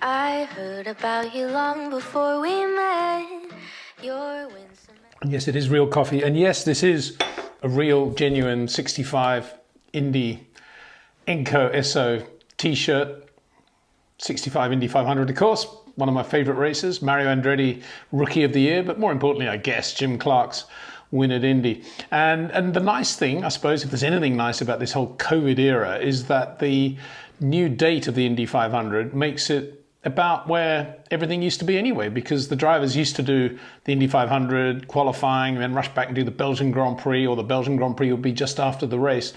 I heard about you long before we met. Your Windsor. Yes, it is real coffee. And yes, this is a real, genuine 65 Indy Enco Esso t-shirt. 65 Indy 500, of course. One of my favourite races. Mario Andretti, Rookie of the Year. But more importantly, I guess, Jim Clark's win at Indy. And the nice thing, I suppose, if there's anything nice about this whole COVID era, is that the new date of the Indy 500 makes it about where everything used to be anyway, because the drivers used to do the Indy 500 qualifying and then rush back and do the Belgian Grand Prix, or the Belgian Grand Prix would be just after the race.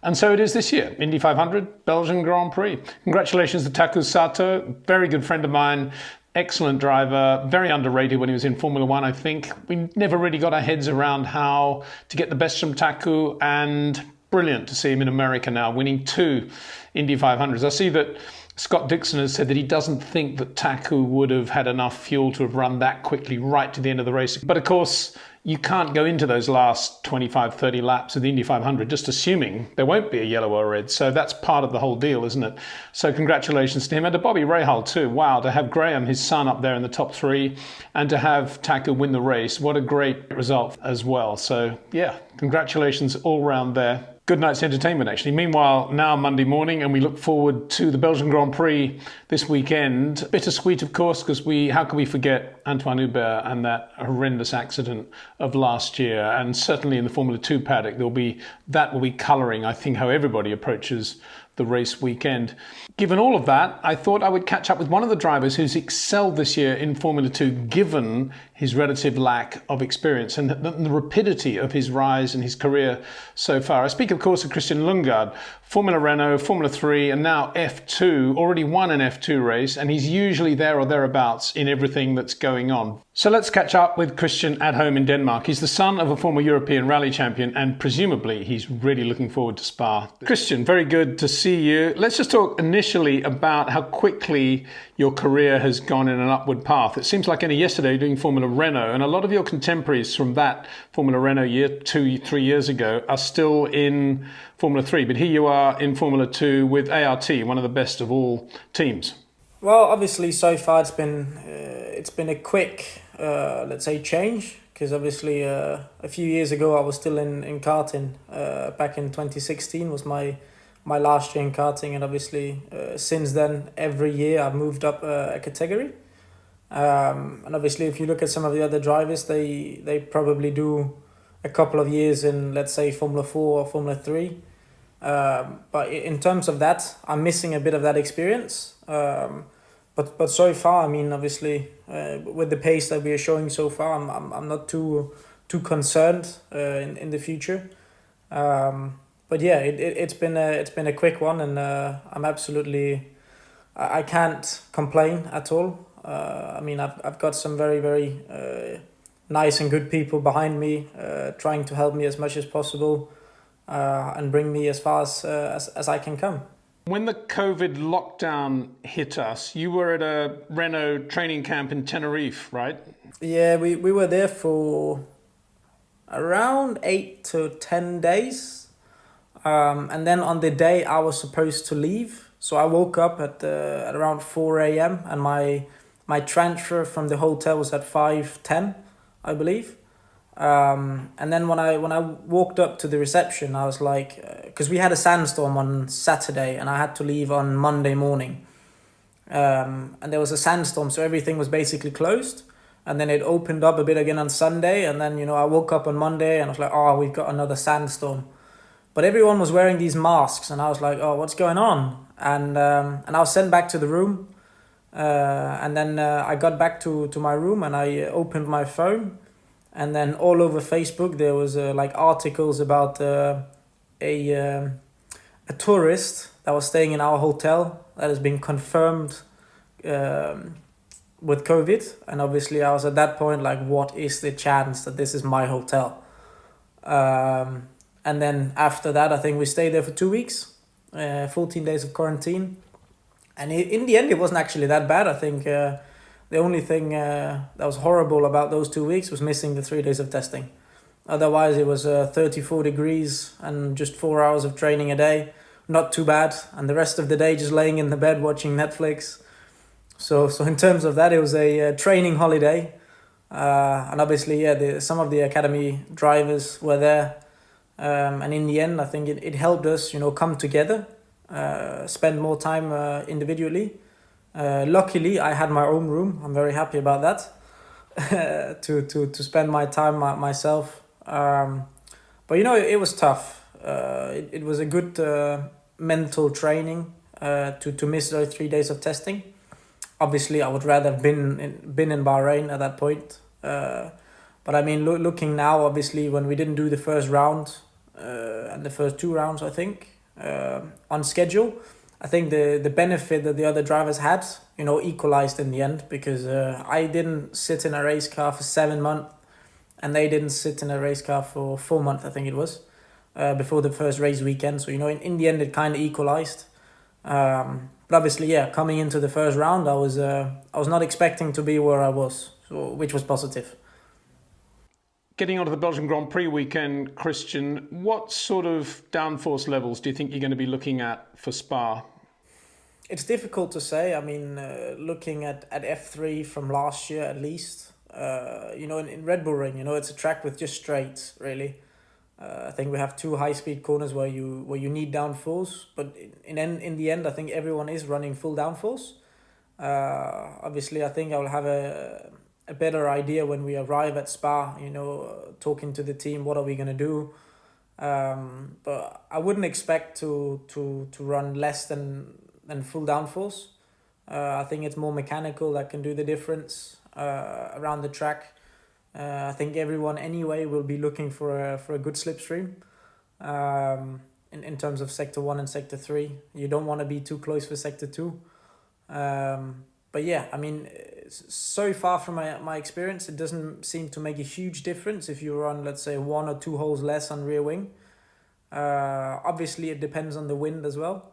And so it is this year, Indy 500, Belgian Grand Prix. Congratulations to Taku Sato, very good friend of mine, excellent driver, very underrated when he was in Formula One, I think. We never really got our heads around how to get the best from Taku, and brilliant to see him in America now, winning 2 Indy 500s. I see that Scott Dixon has said that he doesn't think that Taku would have had enough fuel to have run that quickly right to the end of the race. But of course, you can't go into those last 25, 30 laps of the Indy 500 just assuming there won't be a yellow or red. So that's part of the whole deal, isn't it? So congratulations to him, and to Bobby Rahal too. Wow, to have Graham, his son, up there in the top 3, and to have Taku win the race. What a great result as well. So yeah, congratulations all round there. Good night's entertainment, actually. Meanwhile, now Monday morning, and we look forward to the Belgian Grand Prix this weekend. Bittersweet, of course, because how can we forget Antoine Hubert and that horrendous accident of last year? And certainly in the Formula 2 paddock, that will be colouring, I think, how everybody approaches the race weekend. Given all of that, I thought I would catch up with one of the drivers who's excelled this year in Formula 2, given his relative lack of experience and the rapidity of his rise in his career so far. I speak, of course, of Christian Lundgaard, Formula Renault, Formula 3, and now F2, already won an F2 race, and he's usually there or thereabouts in everything that's going on. So let's catch up with Christian at home in Denmark. He's the son of a former European rally champion, and presumably he's really looking forward to Spa. Christian, very good to see you. Let's just talk initially about how quickly your career has gone in an upward path. It seems like only yesterday you're doing Formula Renault, and a lot of your contemporaries from that Formula Renault year, 2-3 years ago, are still in Formula 3. But here you are in Formula 2 with ART, one of the best of all teams. Well, obviously, so far it's been a quick, let's say, change, because obviously a few years ago I was still in karting. Back in 2016 was my last year in karting, and obviously since then every year I've moved up a category. And obviously, if you look at some of the other drivers, they probably do a couple of years in, let's say, Formula 4 or Formula 3. But in terms of that, I'm missing a bit of that experience. But so far, I mean, obviously, with the pace that we are showing so far, I'm not too concerned in the future. But yeah, it's been a quick one, and I'm absolutely, I can't complain at all. I mean, I've got some very, very nice and good people behind me, trying to help me as much as possible, and bring me as far as I can come. When the COVID lockdown hit us, you were at a Renault training camp in Tenerife, right? Yeah, we were there for around 8 to 10 days. And then on the day I was supposed to leave, so I woke up at around 4 a.m. and my transfer from the hotel was at 5:10, I believe. And then when I walked up to the reception, I was like, because we had a sandstorm on Saturday and I had to leave on Monday morning. And there was a sandstorm, so everything was basically closed. And then it opened up a bit again on Sunday. And then, I woke up on Monday and I was like, oh, we've got another sandstorm. But everyone was wearing these masks and I was like, oh, what's going on? And I was sent back to the room. And then I got back to my room and I opened my phone. And then all over Facebook, there was like articles about a tourist that was staying in our hotel that has been confirmed with COVID. And obviously I was at that point like, what is the chance that this is my hotel? And then after that, I think we stayed there for 2 weeks, 14 days of quarantine. And in the end, it wasn't actually that bad. I think the only thing that was horrible about those 2 weeks was missing the 3 days of testing. Otherwise, it was 34 degrees and just 4 hours of training a day. Not too bad. And the rest of the day just laying in the bed watching Netflix. So in terms of that, it was a training holiday, and obviously, some of the academy drivers were there, and in the end, I think it helped us, come together, spend more time individually. Luckily, I had my own room. I'm very happy about that. To spend my time myself. But it was tough. It was a good mental training to miss those 3 days of testing. Obviously, I would rather have been in Bahrain at that point. But I mean, looking now, obviously, when we didn't do the first round and the first 2 rounds, I think, on schedule, I think the benefit that the other drivers had, equalized in the end, because I didn't sit in a race car for 7 months and they didn't sit in a race car for 4 months, I think it was, before the first race weekend. So, in the end, it kind of equalized. But obviously, coming into the first round, I was not expecting to be where I was, which was positive. Getting onto the Belgian Grand Prix weekend, Christian, what sort of downforce levels do you think you're going to be looking at for Spa? It's difficult to say. I mean, looking at F3 from last year at least, in Red Bull Ring, it's a track with just straights, really. I think we have 2 high-speed corners where you need downforce, but in the end, I think everyone is running full downforce. Obviously, I think I will have a better idea when we arrive at Spa, talking to the team, what are we going to do? But I wouldn't expect to run less than full downforce. I think it's more mechanical that can do the difference around the track. I think everyone anyway will be looking for a good slipstream. In terms of sector 1 and sector 3, you don't want to be too close for sector 2. But yeah, I mean, so far from my experience, it doesn't seem to make a huge difference if you run, let's say, 1 or 2 holes less on rear wing. Obviously, it depends on the wind as well.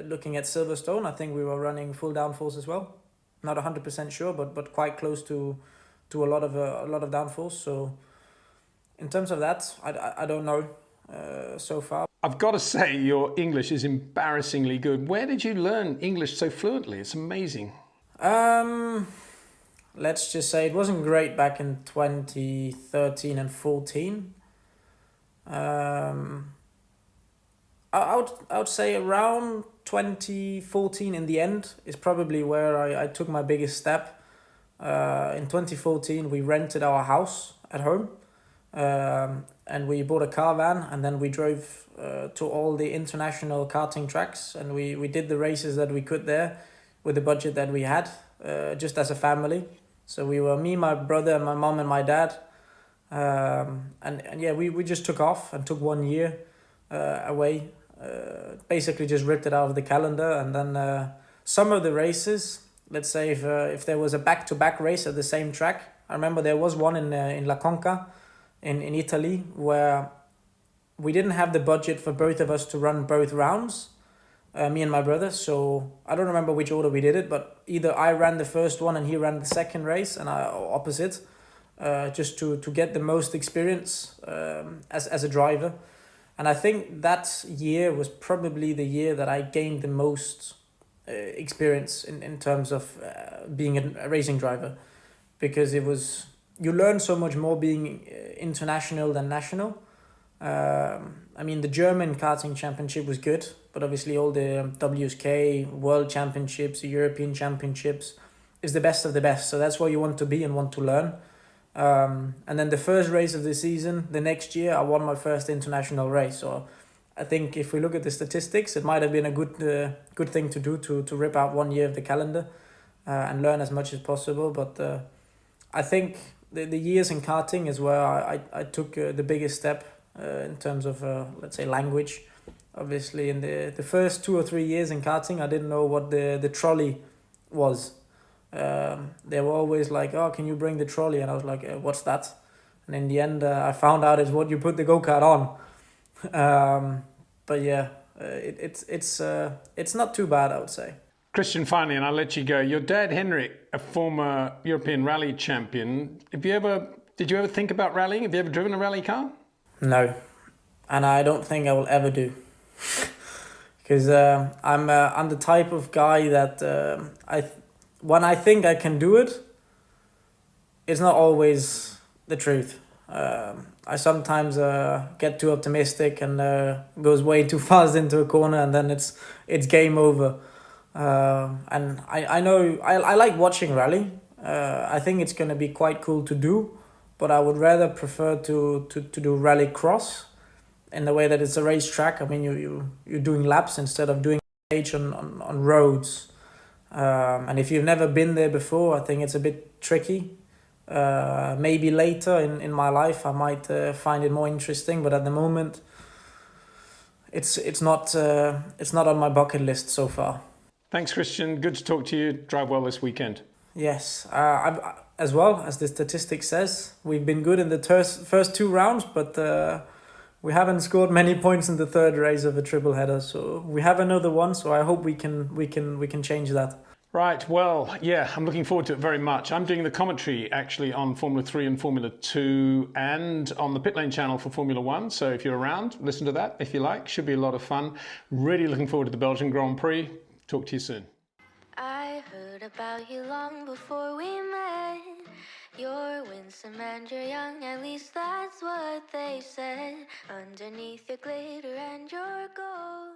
Looking at Silverstone, I think we were running full downforce as well. Not 100% sure, but quite close to a lot of downforce. So in terms of that, I don't know so far. I've got to say, your English is embarrassingly good. Where did you learn English so fluently? It's amazing. Let's just say it wasn't great back in 2013 and 14. I would say around 2014 in the end is probably where I took my biggest step. In 2014, we rented our house at home, and we bought a caravan, and then we drove to all the international karting tracks, and we did the races that we could there with the budget that we had, just as a family. So we were me, my brother, and my mom and my dad, and yeah, we just took off and took 1 year away. Basically just ripped it out of the calendar, and then some of the races, let's say if there was a back-to-back race at the same track, I remember there was one in La Conca in Italy where we didn't have the budget for both of us to run both rounds, me and my brother. So I don't remember which order we did it, but either I ran the first one and he ran the second race, and opposite, just to get the most experience as a driver. And I think that year was probably the year that I gained the most experience in terms of being a racing driver, because you learn so much more being international than national. I mean, the German karting championship was good, but obviously all the WSK, World Championships, the European Championships is the best of the best. So that's where you want to be and want to learn. And then the first race of the season, the next year, I won my first international race. So I think if we look at the statistics, it might have been a good thing to do to rip out 1 year of the calendar and learn as much as possible. But I think the years in karting is where I took the biggest step in terms of, let's say, language. Obviously, in the first 2 or 3 years in karting, I didn't know what the trolley was. They were always like, oh, can you bring the trolley? And I was like, what's that? And in the end, I found out it's what you put the go-kart on. But yeah, it's not too bad, I would say. Christian, finally, and I'll let you go. Your dad, Henrik, a former European rally champion. Did you ever think about rallying? Have you ever driven a rally car? No, and I don't think I will ever do. Because I'm the type of guy that when I think I can do it, it's not always the truth. I sometimes get too optimistic and goes way too fast into a corner, and then it's game over. And I know I like watching rally. I think it's going to be quite cool to do, but I would rather prefer to do rally cross in the way that it's a racetrack. I mean, you're doing laps instead of doing stage on roads. And if you've never been there before, I think it's a bit tricky. Maybe later in my life I might find it more interesting, but at the moment it's not on my bucket list so far. Thanks, Christian. Good to talk to you. Drive well this weekend. Yes, as well as the statistic says, we've been good in the first 2 rounds, but we haven't scored many points in the third race of a triple header. So we have another one. So I hope we can change that. Right, well, yeah, I'm looking forward to it very much. I'm doing the commentary actually on Formula 3 and Formula 2 and on the Pit Lane channel for Formula 1. So if you're around, listen to that if you like. Should be a lot of fun. Really looking forward to the Belgian Grand Prix. Talk to you soon. I heard about you long before we met. You're winsome and you're young, at least that's what they said. Underneath your glitter and your gold.